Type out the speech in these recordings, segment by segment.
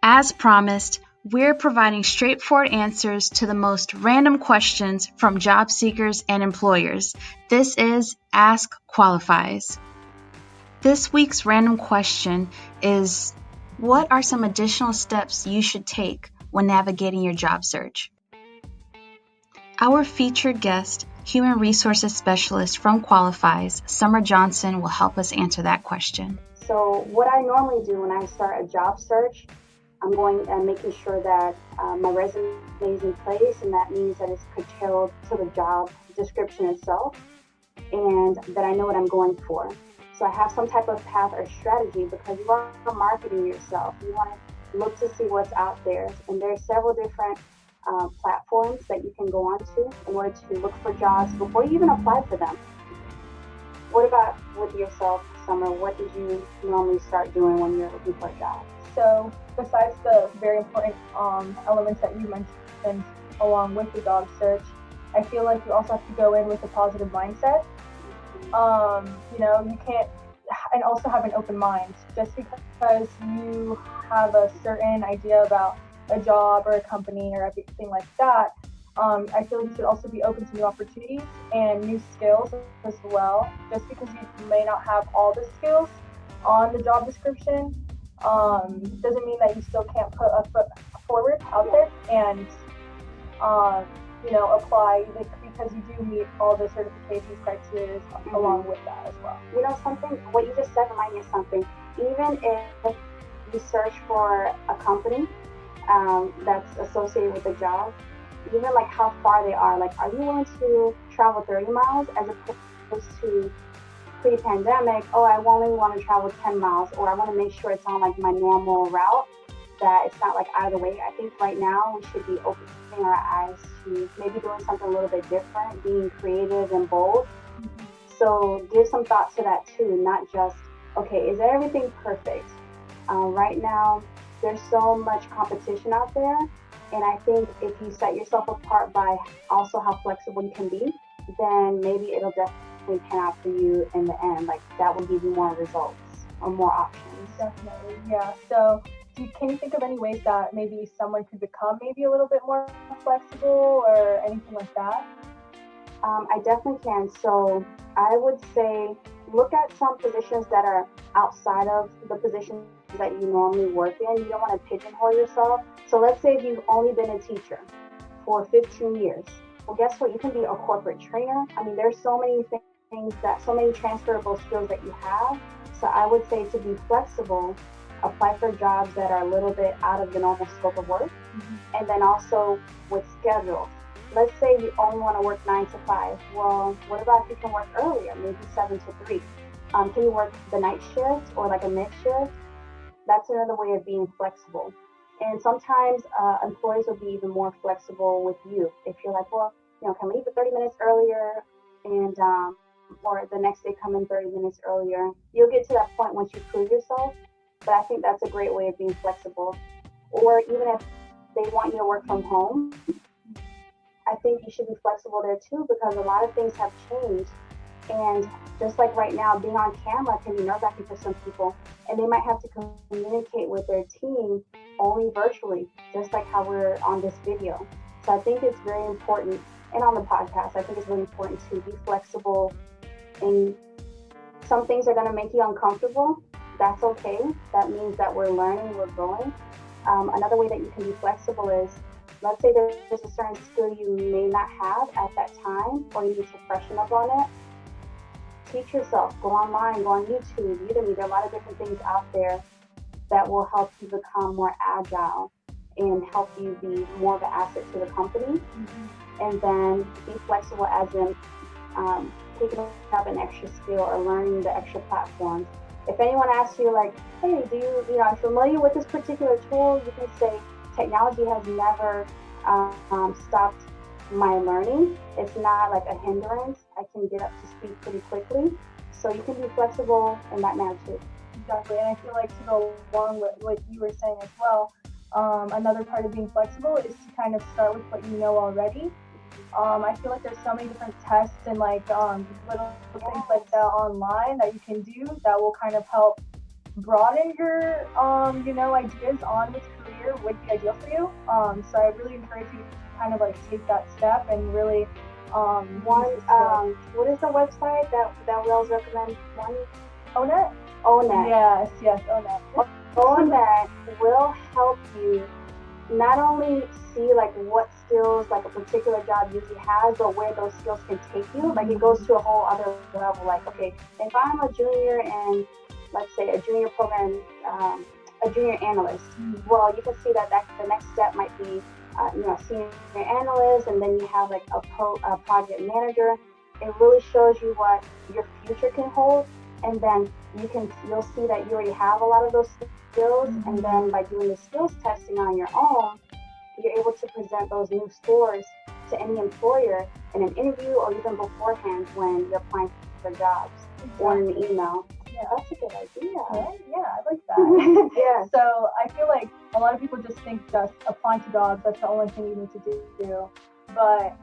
As promised, we're providing straightforward answers to the most random questions from job seekers and employers. This is Ask Qwalifize. This week's random question is, what are some additional steps you should take when navigating your job search? Our featured guest, Human Resources Specialist from Qwalifize, Summer Johnson, will help us answer that question. So what I normally do when I start a job search, I'm going and making sure that my resume is in place, and that means that it's curtailed to the job description itself, and that I know what I'm going for. So I have some type of path or strategy, because you are marketing yourself. You want to look to see what's out there, and there are several different platforms that you can go onto in order to look for jobs before you even apply for them. What about with yourself, Summer? What did you normally start doing when you're looking for a job? So besides the very important elements that you mentioned along with the job search, I feel like you also have to go in with a positive mindset. You can't, and also have an open mind. Just because you have a certain idea about a job or a company or everything like that, I feel like you should also be open to new opportunities and new skills as well. Just because you may not have all the skills on the job description doesn't mean that you still can't put a foot forward out there and apply, because you do meet all the certification criteria along with that as well. Something, what you just said reminded me of something. Even if you search for a company that's associated with the job, even like how far they are, like, are you willing to travel 30 miles as opposed to pre-pandemic, I only want to travel 10 miles, or I want to make sure it's on like my normal route, that it's not like out of the way. I think right now we should be opening our eyes to maybe doing something a little bit different, being creative and bold. Mm-hmm. So give some thought to that too, not just, okay, is everything perfect? Right now, there's so much competition out there, and I think if you set yourself apart by also how flexible you can be, then maybe it'll definitely pan out for you in the end. Like, that will give you more results or more options. Definitely, yeah. So can you think of any ways that maybe someone could become maybe a little bit more flexible or anything like that? I definitely can. So I would say look at some positions that are outside of the positions that you normally work in. You don't want to pigeonhole yourself. So let's say if you've only been a teacher for 15 years. Well, guess what? You can be a corporate trainer. I mean, there's so many things so many transferable skills that you have. So I would say to be flexible, apply for jobs that are a little bit out of the normal scope of work. Mm-hmm. And then also with schedules. Let's say you only want to work 9 to 5. Well, what about if you can work earlier, maybe 7 to 3? Can you work the night shift or like a mid shift? That's another way of being flexible. And sometimes employees will be even more flexible with you. If you're like, can leave 30 minutes earlier, and or the next day come in 30 minutes earlier. You'll get to that point once you prove yourself. But I think that's a great way of being flexible. Or even if they want you to work from home, I think you should be flexible there too, because a lot of things have changed. And just like right now, being on camera can be nerve-wracking for some people, and they might have to communicate with their team only virtually, just like how we're on this video. So I think it's very important, and on the podcast, I think it's really important to be flexible. And some things are going to make you uncomfortable. That's okay. That means that we're learning, we're growing. Another way that you can be flexible is, let's say there's a certain skill you may not have at that time, or you need to freshen up on it. Teach yourself, go online, go on YouTube, Udemy. There are a lot of different things out there that will help you become more agile and help you be more of an asset to the company. Mm-hmm. And then be flexible as in picking up an extra skill or learning the extra platforms. If anyone asks you like, hey, are you familiar with this particular tool? You can say, technology has never stopped my learning. It's not like a hindrance. I can get up to speed pretty quickly. So you can be flexible in that manner too. Exactly, and I feel like to go along with what you were saying as well, another part of being flexible is to kind of start with what you know already. I feel like there's so many different tests and like little things like that online that you can do that will kind of help broaden your ideas on this career. employer would be ideal for you. So I really encourage you to kind of like take that step and really what is the website that we always recommend? ONET? ONET. Yes, ONET. ONET will help you not only see like what skills like a particular job usually has, but where those skills can take you. Like it goes to a whole other level. Like, okay, if I'm a junior and let's say a junior program, a junior analyst, well, you can see that the next step might be, a senior analyst, and then you have like a project manager. It really shows you what your future can hold, and then you'll see that you already have a lot of those skills, and then by doing the skills testing on your own, you're able to present those new scores to any employer in an interview or even beforehand when you're applying for jobs or in an email. Yeah, that's a good idea. Right? Yeah, I like that. Yeah. So I feel like a lot of people just think just applying to jobs, that's the only thing you need to do. But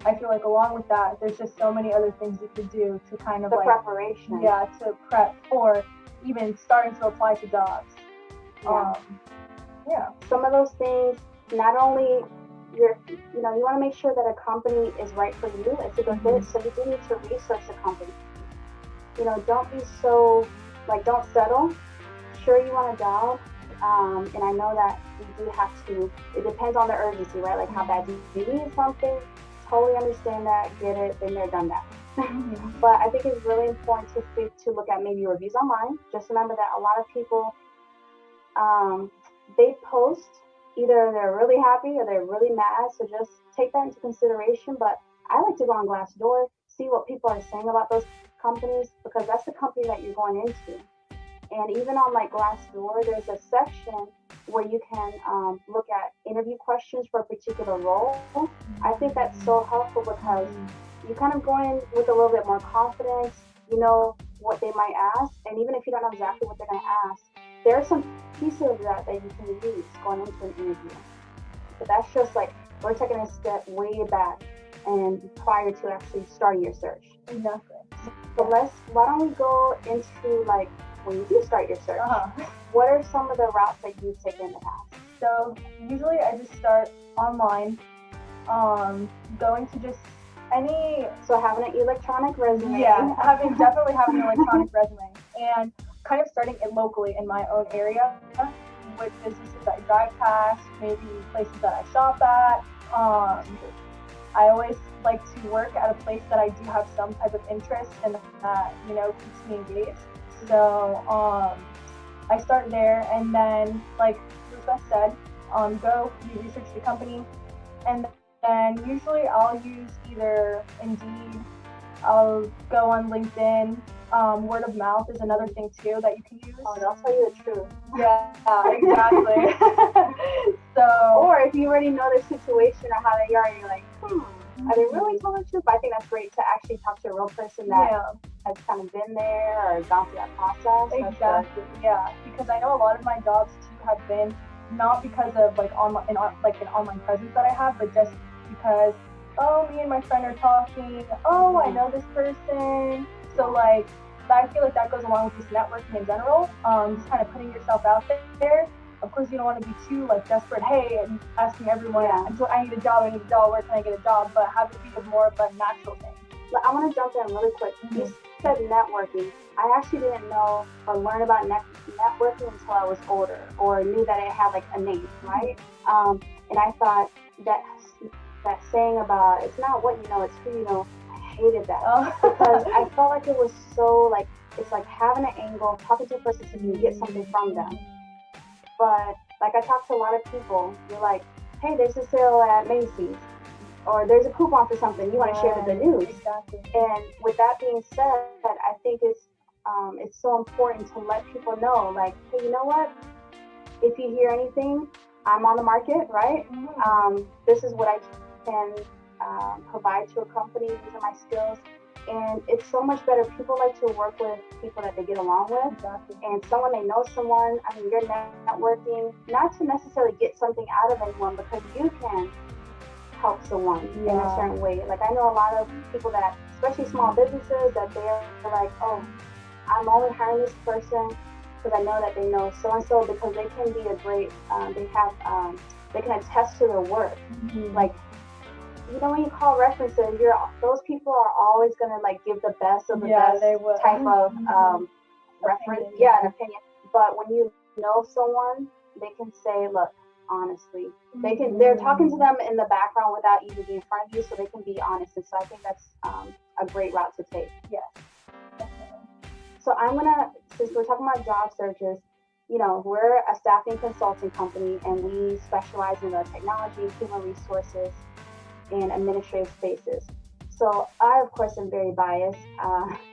I feel like along with that, there's just so many other things you could do to kind of the preparation. Yeah, to prep for even starting to apply to jobs. Yeah. Some of those things, not only you want to make sure that a company is right for you, it's a good fit, so you do need to research the company. Don't be so, don't settle. Sure, you want a job, and I know that you do have to, it depends on the urgency, right? Like how bad you need something, totally understand that, get it, been there, done that. But I think it's really important to look at maybe reviews online. Just remember that a lot of people, they post, either they're really happy or they're really mad, so just take that into consideration. But I like to go on Glassdoor, see what people are saying about those companies, because that's the company that you're going into. And even on Glassdoor, there's a section where you can look at interview questions for a particular role. I think that's so helpful because you kind of go in with a little bit more confidence. You know what they might ask, and even if you don't know exactly what they're going to ask, there are some pieces of that you can use going into an interview. But that's just we're taking a step way back and prior to actually starting your search. Exactly. So why don't we go into when you do start your search, what are some of the routes that you've taken in the past? So usually I just start online, going to just So having an electronic resume. Yeah, definitely having an electronic resume, and kind of starting it locally in my own area, with businesses I drive past, maybe places that I shop at. I always like to work at a place that I do have some type of interest and that, keeps me engaged. So I start there, and then like Elizabeth said, you research the company, and then usually I'll use either Indeed, I'll go on LinkedIn. Word of mouth is another thing too that you can use. Oh, they'll tell you the truth. Yeah, exactly. Or if you already know their situation or how they are, you're like, are they really telling the truth? But I think that's great to actually talk to a real person that has kind of been there or gone through that process. Exactly. Yeah, because I know a lot of my jobs too have been not because of an online presence that I have, but just because me and my friend are talking. I know this person. So I feel like that goes along with just networking in general. Just kind of putting yourself out there. Of course, you don't want to be too desperate. Hey, and asking everyone, I need a job. Where can I get a job? But have it be more of a natural thing. I want to jump in really quick. You said networking. I actually didn't know or learn about networking until I was older, or knew that it had a name, right? And I thought that saying about it's not what you know, it's who you know. I hated that because I felt like it was so it's like having an angle, talking to a person so you can get something from them. But I talk to a lot of people, you're like, hey, there's a sale at Macy's, or there's a coupon for something, you want to share the news. Exactly. And with that being said, I think it's so important to let people know, hey, you know what? If you hear anything, I'm on the market, right? This is what I can provide to a company. These are my skills. And it's so much better. People like to work with people that they get along with. Exactly. And someone they know someone. I mean, you're networking, not to necessarily get something out of anyone, because you can help someone in a certain way. I know a lot of people that, especially small businesses, that they're like, I'm only hiring this person because I know that they know so and so, because they can be a great. They can attest to their work. Like, when you call references, those people are always gonna like give the best of the best type of reference, an opinion. But when you know someone, they can say, look, honestly, they're talking to them in the background without even being in front of you, so they can be honest. And so I think that's a great route to take. Yes, definitely. So since we're talking about job searches, we're a staffing consulting company, and we specialize in the technology, human resources, and administrative spaces. So I, of course, am very biased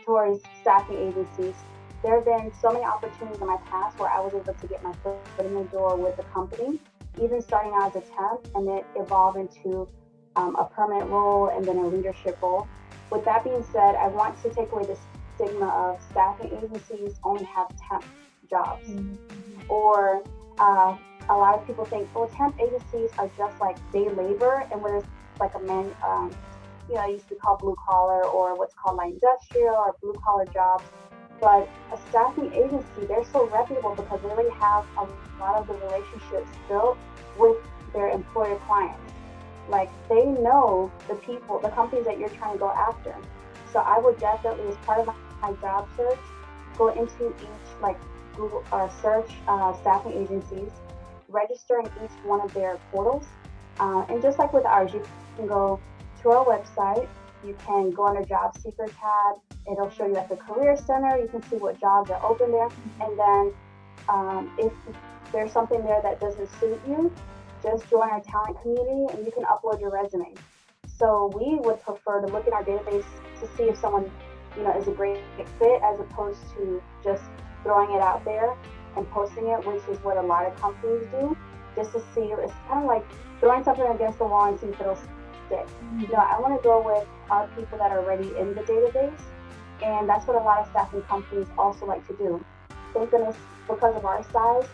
towards staffing agencies. There have been so many opportunities in my past where I was able to get my foot in the door with the company, even starting out as a temp, and it evolved into a permanent role and then a leadership role. With that being said, I want to take away the stigma of staffing agencies only have temp jobs. Or a lot of people think, temp agencies are just like day labor, and where there's like it used to be called blue collar, or what's called like industrial or blue collar jobs. But a staffing agency, they're so reputable because they already have a lot of the relationships built with their employer clients. Like, they know the companies that you're trying to go after. So I would definitely, as part of my job search, go into each like Google search staffing agencies, register in each one of their portals, and just like with ours, you can go to our website. You can go under Job Seeker tab. It'll show you at the Career Center. You can see what jobs are open there. And then if there's something there that doesn't suit you, just join our talent community and you can upload your resume. So we would prefer to look in our database to see if someone is a great fit, as opposed to just throwing it out there and posting it, which is what a lot of companies do, just to see. It's kind of like throwing something against the wall and see if it'll stick. I want to go with our people that are already in the database, and that's what a lot of staffing companies also like to do. Thank goodness, because of our size,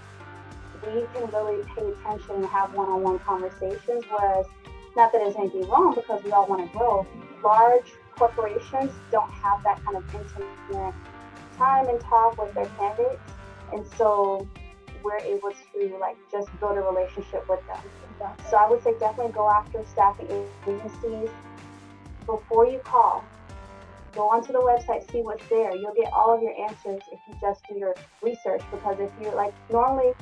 we can really pay attention and have one-on-one conversations, whereas, not that there's anything wrong, because we all want to grow. Large corporations don't have that kind of intimate time and talk with their candidates, and so we're able to just build a relationship with them. So I would say definitely go after staffing agencies before you call. Go onto the website, see what's there. You'll get all of your answers if you just do your research, because if you're normally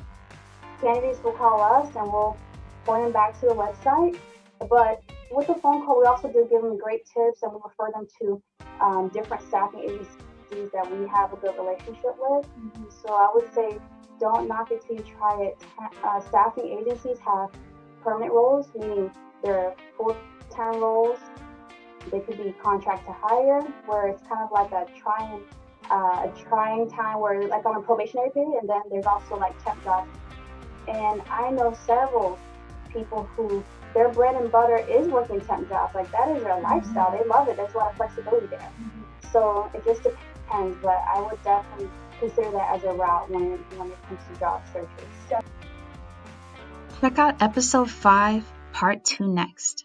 candidates will call us and we'll point them back to the website, but with the phone call, we also do give them great tips, and we refer them to different staffing agencies that we have a good relationship with. So I would say don't knock it till you try it. Staffing agencies have permanent roles, meaning they're full-time roles. They could be contract to hire, where it's kind of like a trying time where like on a probationary period, and then there's also like temp jobs. And I know several people who their bread and butter is working temp jobs. Like, that is their lifestyle. They love it. There's a lot of flexibility there. So it just depends, but I would definitely consider that as a route when it comes to job searches. Check out episode 5, part 2 next.